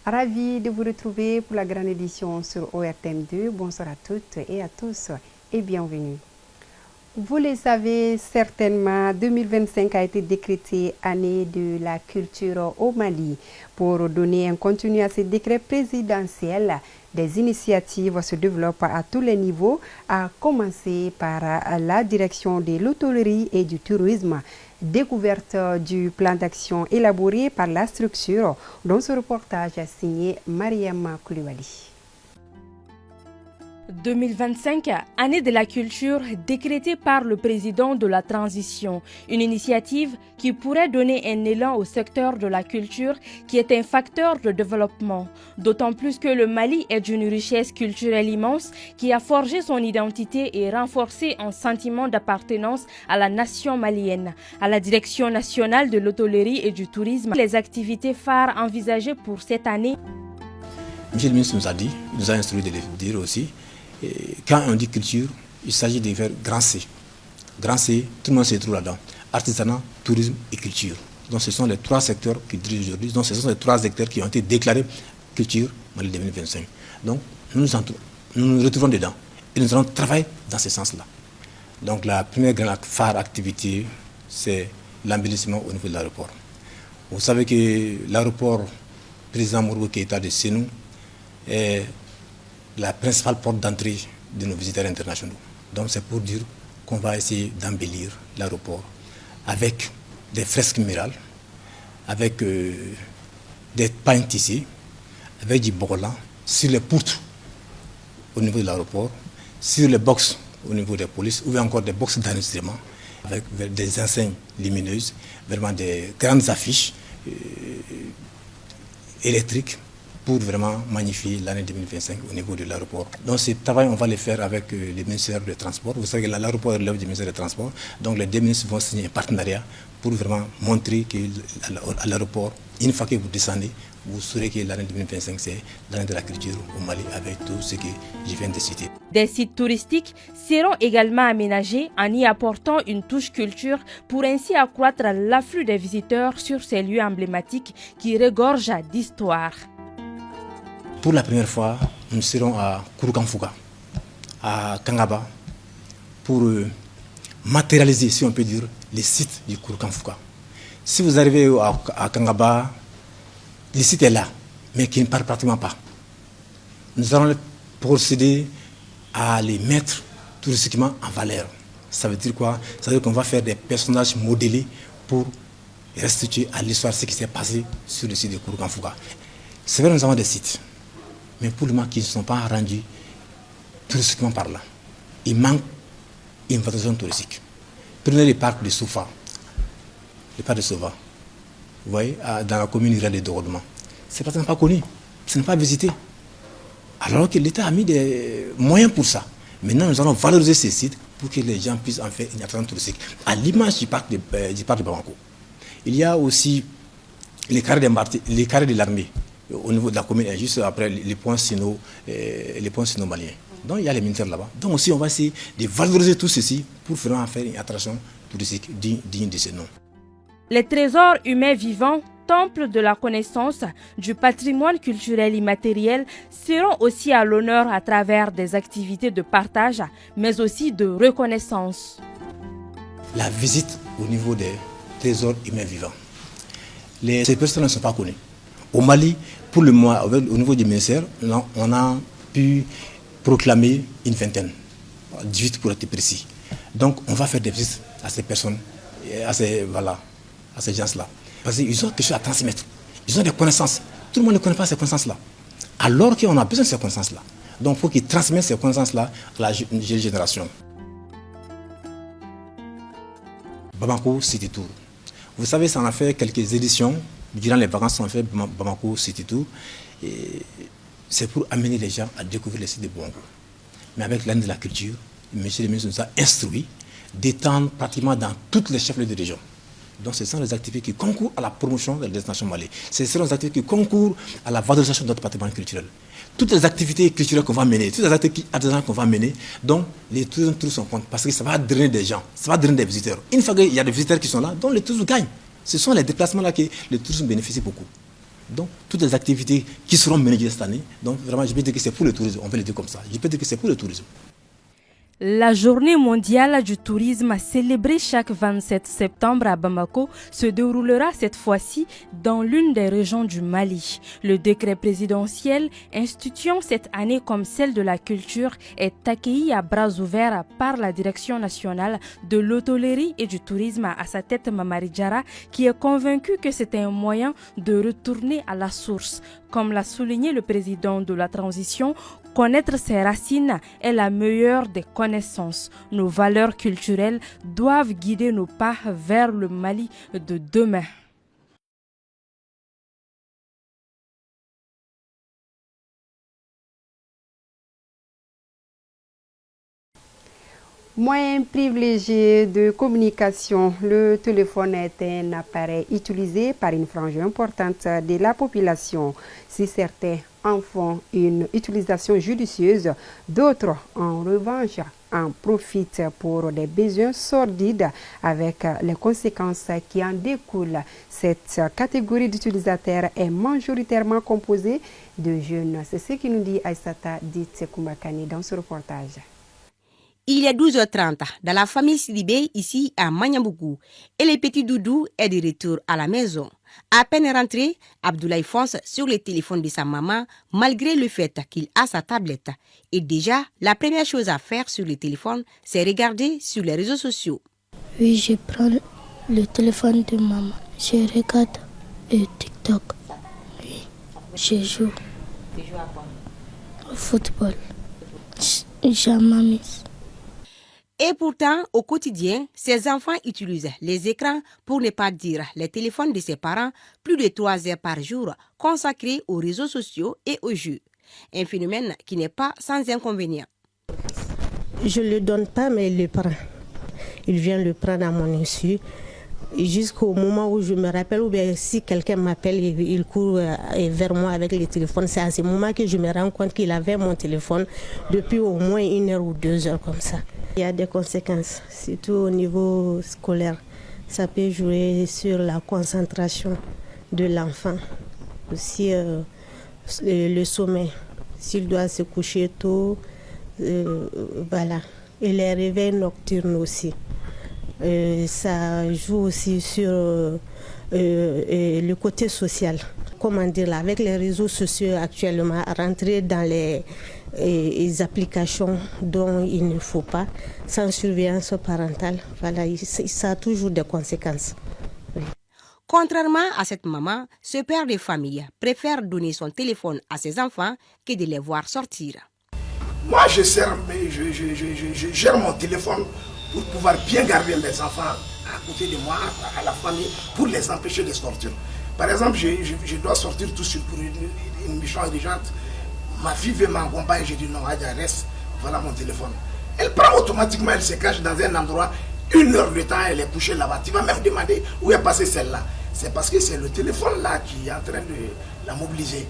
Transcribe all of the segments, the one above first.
Ravi de vous retrouver pour la grande édition sur ORTM2. Bonsoir à toutes et à tous et bienvenue. Vous le savez certainement, 2025 a été décrété année de la culture au Mali. Pour donner un contenu à ce décret présidentiel, des initiatives se développent à tous les niveaux, à commencer par la direction de l'hôtellerie et du tourisme. Découverte du plan d'action élaboré par la structure, dans ce reportage signé Mariam Koulibaly. 2025, année de la culture décrétée par le président de la transition. Une initiative qui pourrait donner un élan au secteur de la culture qui est un facteur de développement. D'autant plus que le Mali est d'une richesse culturelle immense qui a forgé son identité et renforcé un sentiment d'appartenance à la nation malienne. À la direction nationale de l'hôtellerie et du tourisme, les activités phares envisagées pour cette année. Monsieur le ministre nous a dit, il nous a instruit de le dire aussi. Et quand on dit culture, il s'agit de faire grand C. Grand C, tout le monde se trouve là-dedans. Artisanat, tourisme et culture. Donc ce sont les trois secteurs qui dirigent aujourd'hui. Donc ce sont les trois secteurs qui ont été déclarés culture Mali 2025. Donc nous nous retrouvons dedans. Et nous allons travailler dans ce sens-là. Donc la première grande phare activité, c'est l'embellissement au niveau de l'aéroport. Vous savez que l'aéroport président Modibo Keïta de Sénou est la principale porte d'entrée de nos visiteurs internationaux. Donc c'est pour dire qu'on va essayer d'embellir l'aéroport avec des fresques murales, avec des pains tissés, avec du bogolan sur les poutres au niveau de l'aéroport, sur les box au niveau des polices, ou encore des box d'enregistrement, avec des enseignes lumineuses, vraiment des grandes affiches électriques, pour vraiment magnifier l'année 2025 au niveau de l'aéroport. Donc ce travail, on va le faire avec le ministère des Transports. Vous savez que l'aéroport est l'œuvre du ministère des Transports. Donc les deux ministres vont signer un partenariat pour vraiment montrer qu'à l'aéroport, une fois que vous descendez, vous saurez que l'année 2025, c'est l'année de la culture au Mali avec tout ce que je viens de citer. Des sites touristiques seront également aménagés en y apportant une touche culture pour ainsi accroître l'afflux des visiteurs sur ces lieux emblématiques qui regorgent d'histoire. Pour la première fois, nous serons à Kouroukanfouka, à Kangaba, pour matérialiser, si on peut dire, les sites du Kouroukanfouka. Si vous arrivez à Kangaba, le site est là, mais qui ne part pratiquement pas. Nous allons procéder à les mettre touristiquement en valeur. Ça veut dire quoi? Ça veut dire qu'on va faire des personnages modélés pour restituer à l'histoire ce qui s'est passé sur le site de Kouroukanfouka. C'est vrai, nous avons des sites, mais pour le moment qui ne sont pas rendus touristiquement par là. Il manque une valorisation touristique. Prenez le parc de Soufa, le parc de Soufa, vous voyez, dans la commune rurale de Dorodoma. C'est pratiquement pas connu, ce n'est pas visité. Alors que l'État a mis des moyens pour ça. Maintenant, nous allons valoriser ces sites pour que les gens puissent en faire une attraction touristique. À l'image du parc de Bamako. Il y a aussi les carrés de l'armée au niveau de la commune, juste après les points sino-maliens. Donc il y a les militaires là-bas. Donc aussi on va essayer de valoriser tout ceci pour faire une attraction touristique digne de ce nom. Les trésors humains vivants, temples de la connaissance, du patrimoine culturel immatériel seront aussi à l'honneur à travers des activités de partage, mais aussi de reconnaissance. La visite au niveau des trésors humains vivants. Ces personnes ne sont pas connues. Au Mali, pour le mois, au niveau du ministère, on a pu proclamer une vingtaine, 18 pour être précis. Donc on va faire des visites à ces personnes, à ces gens-là. Parce qu'ils ont quelque chose à transmettre. Ils ont des connaissances. Tout le monde ne connaît pas ces connaissances-là. Alors qu'on a besoin de ces connaissances-là. Donc il faut qu'ils transmettent ces connaissances-là à la jeune génération. Bamako City Tour. Vous savez, ça en a fait quelques éditions. Durant les vacances, on a fait Bamako City Tour. C'est pour amener les gens à découvrir les sites de Bamako. Mais avec l'année de la culture, M. le ministre nous a instruit d'étendre pratiquement dans toutes les chefs-lieux de région. Donc ce sont les activités qui concourent à la promotion de la destination Mali. Ce sont les activités qui concourent à la valorisation de notre patrimoine culturel. Toutes les activités culturelles qu'on va mener, toutes les activités artisanales qu'on va mener, donc les touristes trouvent son compte parce que ça va drainer des gens, ça va drainer des visiteurs. Une fois qu'il y a des visiteurs qui sont là, donc les touristes gagnent. Ce sont les déplacements là que les touristes bénéficient beaucoup. Donc, toutes les activités qui seront menées cette année, donc vraiment, je peux dire que c'est pour le tourisme, on peut le dire comme ça. Je peux dire que c'est pour le tourisme. La journée mondiale du tourisme célébrée chaque 27 septembre à Bamako se déroulera cette fois-ci dans l'une des régions du Mali. Le décret présidentiel instituant cette année comme celle de la culture est accueilli à bras ouverts par la Direction nationale de l'hôtellerie et du tourisme, à sa tête Mamari Diarra, qui est convaincu que c'est un moyen de retourner à la source. Comme l'a souligné le président de la transition, connaître ses racines est la meilleure des connaissances. Nos valeurs culturelles doivent guider nos pas vers le Mali de demain. Moyen privilégié de communication, le téléphone est un appareil utilisé par une frange importante de la population. Si certains en font une utilisation judicieuse, d'autres, en revanche, en profitent pour des besoins sordides avec les conséquences qui en découlent. Cette catégorie d'utilisateurs est majoritairement composée de jeunes. C'est ce qui nous dit Aïssata Dite Koumakani dans ce reportage. Il est 12h30 dans la famille Sidibé ici à Magnambougou et le petit Doudou est de retour à la maison. À peine rentré, Abdoulaye fonce sur le téléphone de sa maman malgré le fait qu'il a sa tablette. Et déjà, la première chose à faire sur le téléphone, c'est regarder sur les réseaux sociaux. Oui, je prends le téléphone de maman. Je regarde le TikTok. Oui, je joue. Tu joues à quoi? Au football. Jamais. Et pourtant, au quotidien, ces enfants utilisent les écrans, pour ne pas dire les téléphones de ses parents, plus de 3 heures par jour consacrés aux réseaux sociaux et aux jeux. Un phénomène qui n'est pas sans inconvénient. Je ne le donne pas, mais il le prend. Il vient le prendre à mon insu. Jusqu'au moment où je me rappelle, ou bien si quelqu'un m'appelle, il court vers moi avec le téléphone. C'est à ce moment que je me rends compte qu'il avait mon téléphone depuis au moins 1 heure ou 2 heures comme ça. Il y a des conséquences, surtout au niveau scolaire. Ça peut jouer sur la concentration de l'enfant. Aussi le sommeil. S'il doit se coucher tôt, voilà. Et les réveils nocturnes aussi. Ça joue aussi sur le côté social. Comment dire, là, avec les réseaux sociaux actuellement, rentrer dans les applications dont il ne faut pas, sans surveillance parentale, voilà, ça a toujours des conséquences. Oui. Contrairement à cette maman, ce père de famille préfère donner son téléphone à ses enfants que de les voir sortir. Moi, je gère mon téléphone pour pouvoir bien garder mes enfants à côté de moi, à la famille, pour les empêcher de sortir. Par exemple, je dois sortir tout de suite pour une mission urgente. Ma fille veut m'accompagner, je dis non, Adja, reste, voilà mon téléphone. Elle prend automatiquement, elle se cache dans un endroit, 1 heure de temps, elle est couchée là-bas. Tu vas même demander où est passée celle-là. C'est parce que c'est le téléphone là qui est en train de la mobiliser.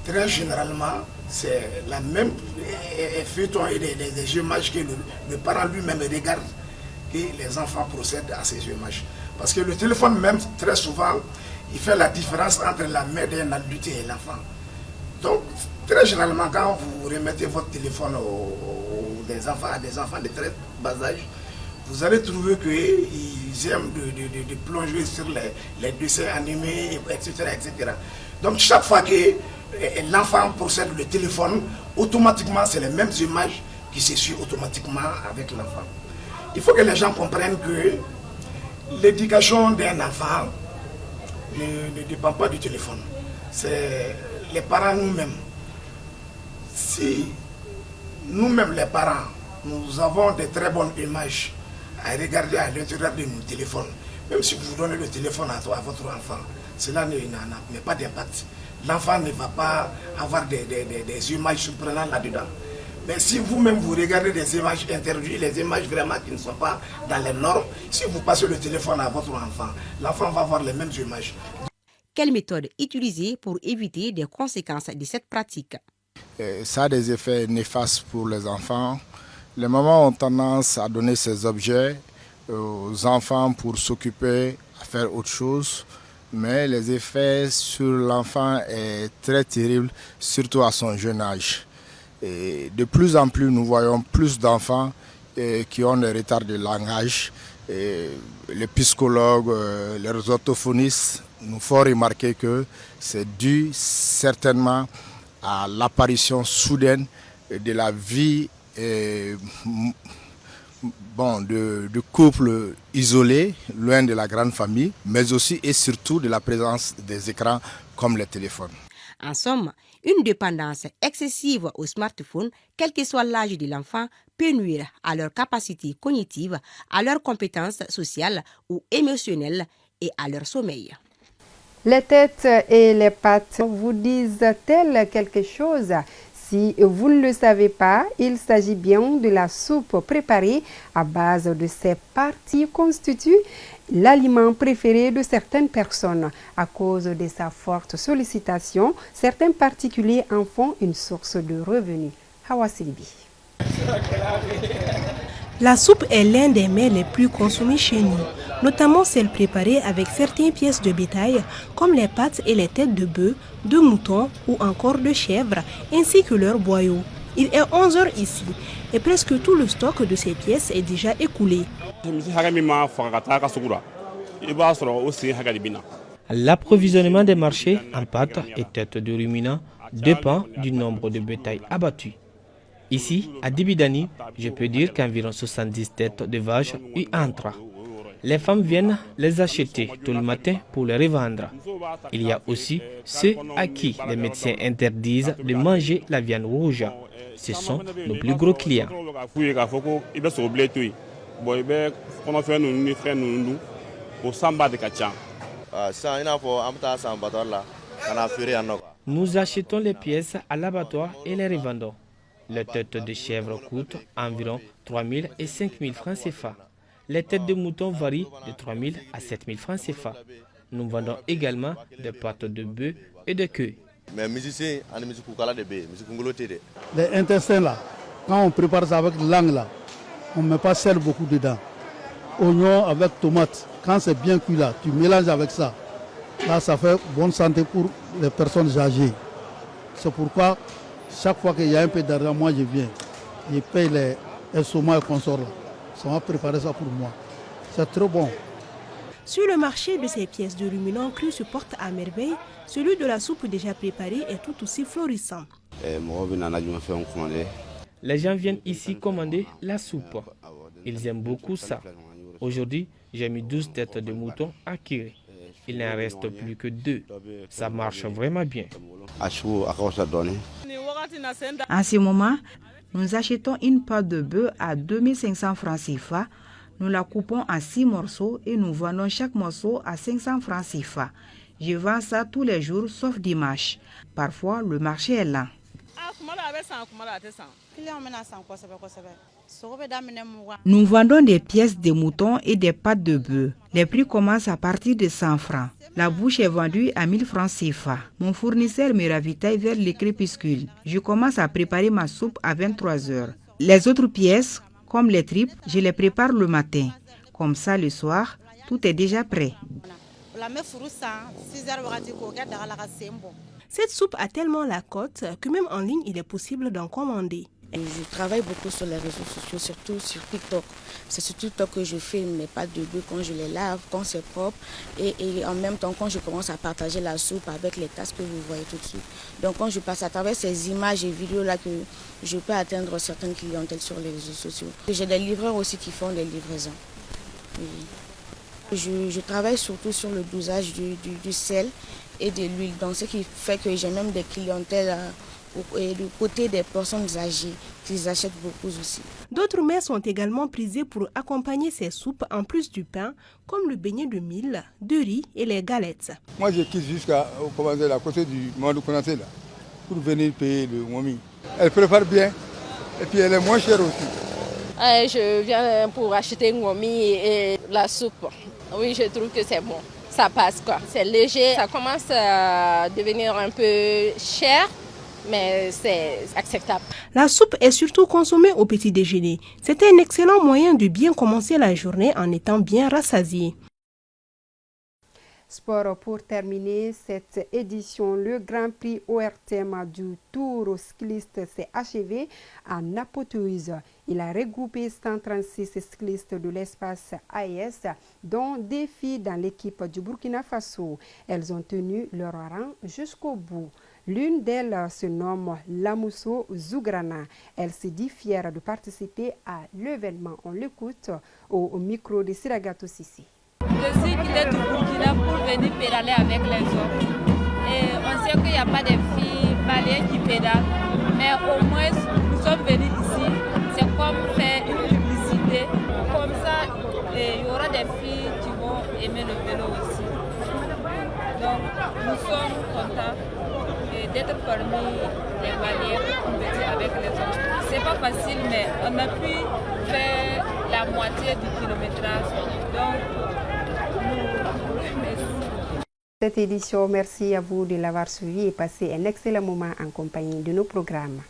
Très généralement, c'est la même feuilleton et des images que le parent lui-même regarde, que les enfants procèdent à ces images. Parce que le téléphone même, très souvent, il fait la différence entre la mère d'un adulte et l'enfant. Donc, très généralement, quand vous remettez votre téléphone à des enfants de très bas âge, vous allez trouver qu'ils aiment de plonger sur les dessins animés, etc., etc. Donc, chaque fois que l'enfant procède le téléphone, automatiquement, c'est les mêmes images qui se suivent automatiquement avec l'enfant. Il faut que les gens comprennent que l'éducation d'un enfant ne dépend pas du téléphone. C'est les parents nous-mêmes. Si nous-mêmes, les parents, nous avons de très bonnes images à regarder à l'intérieur de nos téléphones, même si vous donnez le téléphone à votre enfant, cela n'a pas d'impact. L'enfant ne va pas avoir des images surprenantes là-dedans. Mais si vous-même vous regardez des images interdites, les images vraiment qui ne sont pas dans les normes, si vous passez le téléphone à votre enfant, l'enfant va avoir les mêmes images. Quelle méthode utiliser pour éviter des conséquences de cette pratique? Ça a des effets néfastes pour les enfants. Les mamans ont tendance à donner ces objets aux enfants pour s'occuper, à faire autre chose. mais les effets sur l'enfant sont très terribles, surtout à son jeune âge. Et de plus en plus, nous voyons plus d'enfants qui ont des retards de langage. Et les psychologues, les orthophonistes nous font remarquer que c'est dû certainement à l'apparition soudaine de la vie de couples isolés, loin de la grande famille, mais aussi et surtout de la présence des écrans comme les téléphones. En somme, une dépendance excessive au smartphone, quel que soit l'âge de l'enfant, peut nuire à leur capacité cognitive, à leurs compétences sociales ou émotionnelles et à leur sommeil. Les têtes et les pattes vous disent-elles quelque chose? Si vous ne le savez pas, il s'agit bien de la soupe préparée à base de ces parties constitue l'aliment préféré de certaines personnes. À cause de sa forte sollicitation, certains particuliers en font une source de revenus. Hawa Silibi. La soupe est l'un des mets les plus consommés chez nous, notamment celle préparée avec certaines pièces de bétail comme les pattes et les têtes de bœuf, de mouton ou encore de chèvre, ainsi que leurs boyaux. Il est 11 h ici et presque tout le stock de ces pièces est déjà écoulé. L'approvisionnement des marchés en pâtes et têtes de ruminants dépend du nombre de bétail abattus. Ici, à Dibidani, je peux dire qu'environ 70 têtes de vaches y entrent. Les femmes viennent les acheter tout le matin pour les revendre. Il y a aussi ceux à qui les médecins interdisent de manger la viande rouge. Ce sont nos plus gros clients. Nous achetons les pièces à l'abattoir et les revendons. Les têtes de chèvre coûtent environ 3 000 et 5 000 francs CFA. Les têtes de mouton varient de 3 000 à 7 000 francs CFA. Nous vendons également des pâtes de bœuf et de queue. Les intestins là, quand on prépare ça avec langue là, on ne met pas sel beaucoup dedans. Oignon avec tomate, quand c'est bien cuit là, tu mélanges avec ça. Là, ça fait bonne santé pour les personnes âgées. C'est pourquoi chaque fois qu'il y a un peu d'argent, moi je viens. Je paye les saumons et consorts là. Ça m'a préparé ça pour moi. C'est trop bon. Sur le marché de ces pièces de ruminants crus se porte à merveille, celui de la soupe déjà préparée est tout aussi florissant. Les gens viennent ici commander la soupe. Ils aiment beaucoup ça. Aujourd'hui, j'ai mis 12 têtes de mouton à cuire. Il n'en reste plus que 2. Ça marche vraiment bien. En ce moment, nous achetons une pâte de bœuf à 2500 francs CFA. Nous la coupons en 6 morceaux et nous vendons chaque morceau à 500 francs CFA. Je vends ça tous les jours sauf dimanche. Parfois, le marché est lent. Nous vendons des pièces de mouton et des pattes de bœuf. Les prix commencent à partir de 100 francs. La bouche est vendue à 1000 francs CFA. Mon fournisseur me ravitaille vers le crépuscule. Je commence à préparer ma soupe à 23 h. Les autres pièces, comme les tripes, je les prépare le matin. Comme ça, le soir, tout est déjà prêt. Cette soupe a tellement la cote que même en ligne, il est possible d'en commander. Je travaille beaucoup sur les réseaux sociaux, surtout sur TikTok. C'est sur TikTok que je filme mes pâtes de bœuf quand je les lave, quand c'est propre. Et en même temps, quand je commence à partager la soupe avec les tasses que vous voyez tout de suite. Donc quand je passe à travers ces images et vidéos-là que je peux atteindre certaines clientèles sur les réseaux sociaux. J'ai des livreurs aussi qui font des livraisons. Oui. Je travaille surtout sur le dosage du sel et de l'huile. Donc ce qui fait que j'ai même des clientèles du côté des personnes âgées qui achètent beaucoup aussi. D'autres mets sont également prisés pour accompagner ces soupes en plus du pain, comme le beignet de mil, de riz et les galettes. Moi je quitte jusqu'à la côté du Mandou Konaté là, pour venir payer le momi. Elle prépare bien et puis elle est moins chère aussi. Je viens pour acheter un momi et la soupe. Oui, je trouve que c'est bon. Ça passe quoi. C'est léger. Ça commence à devenir un peu cher, mais c'est acceptable. La soupe est surtout consommée au petit déjeuner. C'est un excellent moyen de bien commencer la journée en étant bien rassasié. Sport pour terminer cette édition, le Grand Prix ORTM du Tour cycliste s'est achevé en apothéose. Il a regroupé 136 cyclistes de l'espace AES, dont des filles dans l'équipe du Burkina Faso. Elles ont tenu leur rang jusqu'au bout. L'une d'elles se nomme Lamousso Zougrana. Elle se dit fière de participer à l'événement. On l'écoute au micro de Siragato Sissi. Je suis quittée du Burkina pour venir pédaler avec les autres. Et on sait qu'il n'y a pas de filles maliennes qui pédalent, mais au moins nous sommes venus ici. C'est comme faire une publicité. Comme ça, il y aura des filles qui vont aimer le vélo aussi. Donc nous sommes contents d'être parmi les Maliens pour compétir avec les autres. C'est pas facile, mais on a pu faire la moitié du kilométrage. Donc, cette édition, merci à vous de l'avoir suivi et passé un excellent moment en compagnie de nos programmes.